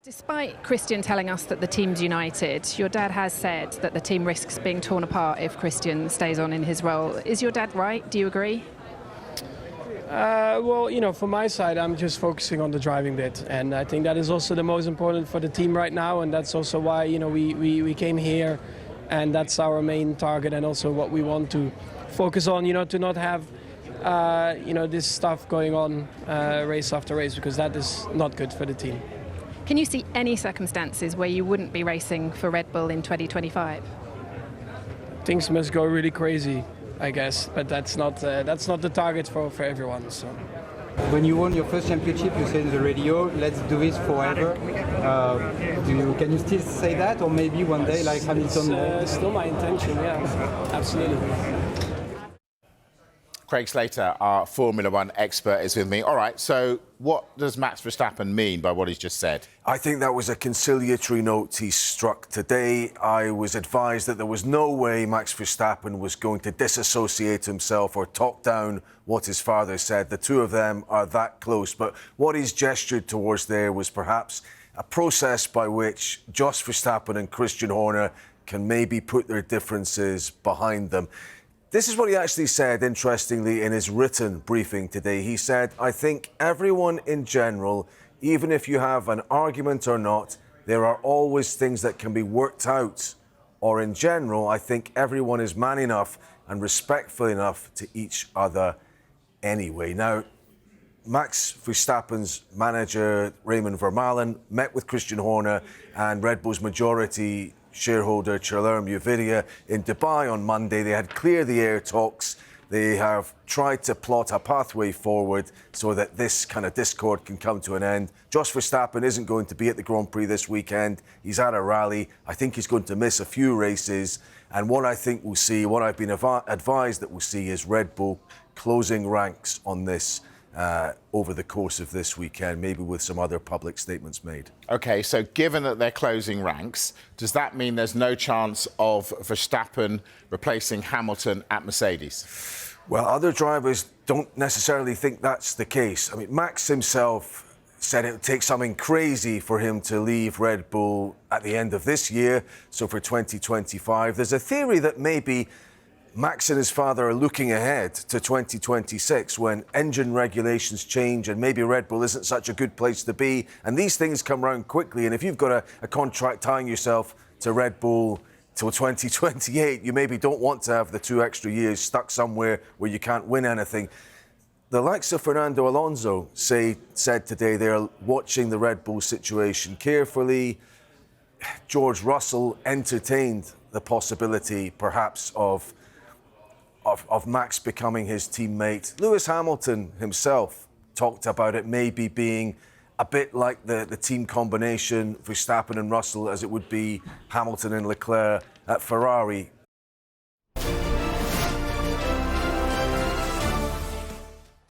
Despite Christian telling us that the team's united, your dad has said that the team risks being torn apart if Christian stays on in his role. Is your dad right? Do you agree? Well, from my side, I'm just focusing on the driving bit. And I think that is also the most important for the team right now. And that's also why, we came here. And that's our main target and also what we want to focus on, to not have, this stuff going on race after race, because that is not good for the team. Can you see any circumstances where you wouldn't be racing for Red Bull in 2025? Things must go really crazy, I guess, but that's not the target for everyone. So. When you won your first championship, you said in the radio, "Let's do this forever." Can you still say that, or maybe one day, like Hamilton? It's still my intention. Yeah, absolutely. Craig Slater, our Formula One expert, is with me. All right, so what does Max Verstappen mean by what he's just said? I think that was a conciliatory note he struck today. I was advised that there was no way Max Verstappen was going to disassociate himself or talk down what his father said. The two of them are that close. But what he's gestured towards there was perhaps a process by which Jos Verstappen and Christian Horner can maybe put their differences behind them. This is what he actually said, interestingly, in his written briefing today. He said, "I think everyone in general, even if you have an argument or not, there are always things that can be worked out. Or in general, I think everyone is man enough and respectful enough to each other anyway." Now, Max Verstappen's manager, Raymond Vermeulen, met with Christian Horner and Red Bull's majority shareholder Charleroi Nvidia in Dubai on Monday. They had cleared the air talks. They have tried to plot a pathway forward so that this kind of discord can come to an end. Jos Verstappen isn't going to be at the Grand Prix this weekend. He's at a rally. I think he's going to miss a few races. And what I think we'll see, what I've been advised that we'll see, is Red Bull closing ranks on this over the course of this weekend, maybe with some other public statements made. OK, so given that they're closing ranks, does that mean there's no chance of Verstappen replacing Hamilton at Mercedes? Well, other drivers don't necessarily think that's the case. I mean, Max himself said it would take something crazy for him to leave Red Bull at the end of this year, so for 2025. There's a theory that maybe Max and his father are looking ahead to 2026 when engine regulations change and maybe Red Bull isn't such a good place to be. And these things come around quickly. And if you've got a contract tying yourself to Red Bull till 2028, you maybe don't want to have the 2 extra years stuck somewhere where you can't win anything. The likes of Fernando Alonso said today they're watching the Red Bull situation carefully. George Russell entertained the possibility, perhaps, of Max becoming his teammate. Lewis Hamilton himself talked about it maybe being a bit like the team combination Verstappen and Russell as it would be Hamilton and Leclerc at Ferrari